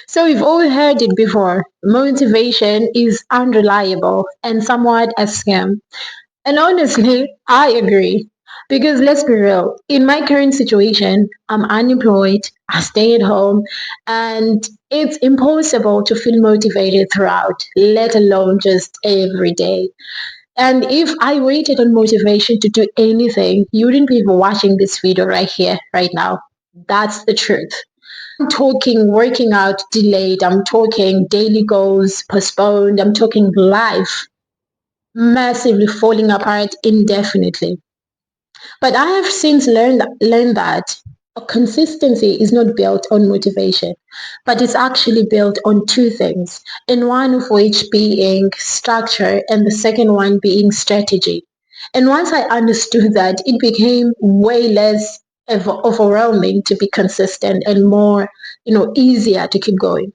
So we've all heard it before. Motivation is unreliable and somewhat a scam. And honestly, I agree. Because let's be real, in my current situation, I'm unemployed, I stay at home, and it's impossible to feel motivated throughout, let alone just every day. And if I waited on motivation to do anything, you wouldn't be watching this video right here, right now. That's the truth. Talking working out delayed, I'm talking daily goals postponed, I'm talking life massively falling apart indefinitely. But I have since learned that consistency is not built on motivation, but it's actually built on two things, and one of which being structure and the second one being strategy. And once I understood that, it became way less overwhelming to be consistent and more, easier to keep going.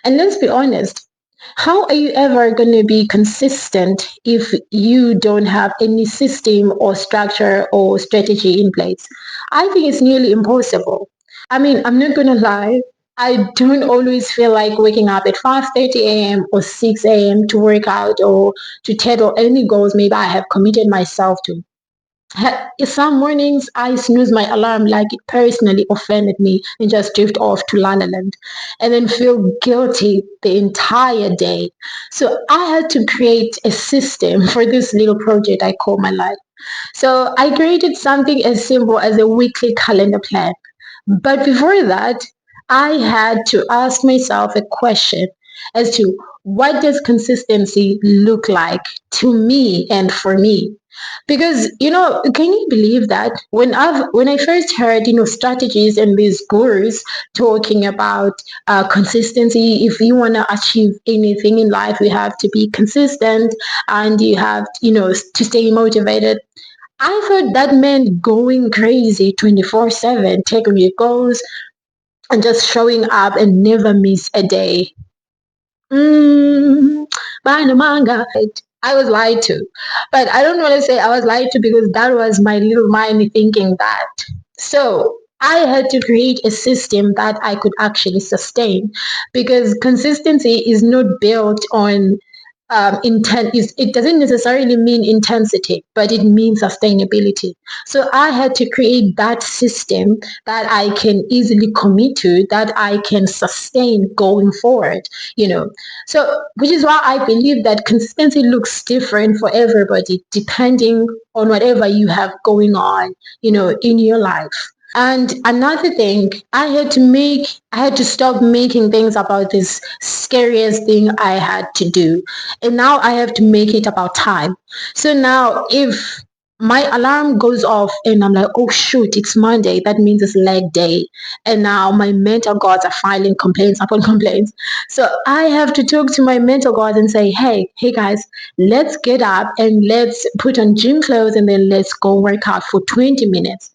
And let's be honest, how are you ever going to be consistent if you don't have any system or structure or strategy in place? I think it's nearly impossible. I mean, I'm not going to lie. I don't always feel like waking up at 5:30 a.m. or 6 a.m. to work out or to tackle any goals maybe I have committed myself to. Some mornings I snooze my alarm like it personally offended me and just drift off to La La Land and then feel guilty the entire day. So I had to create a system for this little project I call my life. So I created something as simple as a weekly calendar plan. But before that, I had to ask myself a question as to what does consistency look like to me and for me? Because can you believe that when I first heard strategies and these gurus talking about consistency, if you want to achieve anything in life, you have to be consistent and you have to stay motivated. I thought that meant going crazy 24/7, taking your goals and just showing up and never miss a day. Mm, buying a manga. I was lied to. But I don't want to say I was lied to because that was my little mind thinking that. So I had to create a system that I could actually sustain because consistency is not built on it doesn't necessarily mean intensity, but it means sustainability. So I had to create that system that I can easily commit to, that I can sustain going forward, you know. So, which is why I believe that consistency looks different for everybody, depending on whatever you have going on, in your life. And another thing, I had to stop making things about this scariest thing I had to do. And now I have to make it about time. So now if my alarm goes off and I'm like, oh shoot, it's Monday. That means it's leg day. And now my mental gods are filing complaints upon complaints. So I have to talk to my mental gods and say, hey guys, let's get up and let's put on gym clothes and then let's go work out for 20 minutes.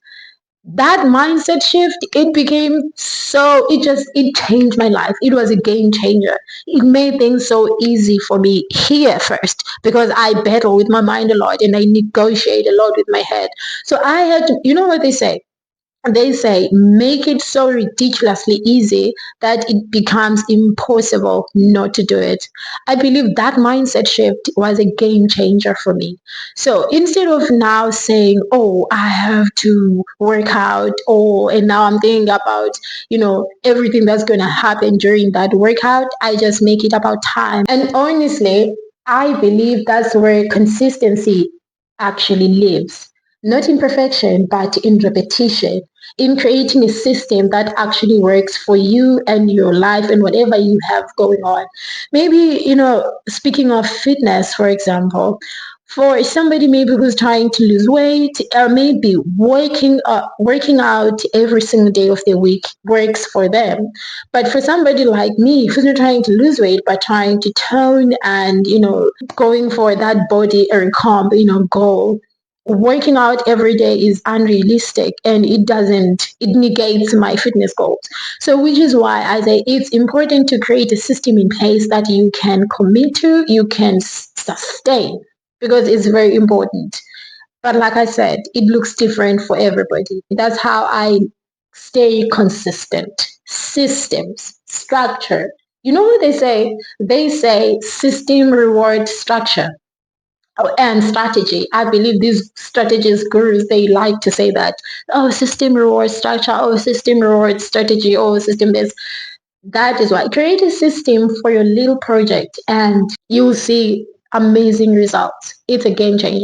That mindset shift, it changed my life. It was a game changer. It made things so easy for me here first because I battle with my mind a lot and I negotiate a lot with my head. So I had to, you know what they say, make it so ridiculously easy that it becomes impossible not to do it. I believe that mindset shift was a game changer for me. So instead of now saying, oh, I have to work out, and now I'm thinking about, everything that's going to happen during that workout, I just make it about time. And honestly, I believe that's where consistency actually lives. Not in perfection, but in repetition, in creating a system that actually works for you and your life and whatever you have going on. Maybe, speaking of fitness, for example, for somebody maybe who's trying to lose weight, maybe working out every single day of the week works for them. But for somebody like me who's not trying to lose weight but trying to tone and going for that body or comp goal, working out every day is unrealistic and it negates my fitness goals. So which is why I say it's important to create a system in place that you can commit to, you can sustain, because it's very important. But like I said, it looks different for everybody. That's how I stay consistent. systems, structure. You know what they say? They say system, reward, structure. Oh, and strategy. I believe these strategist gurus, they like to say that, oh, system reward structure, oh, system reward strategy, oh, system this. That is why create a system for your little project and you'll see amazing results. It's a game changer.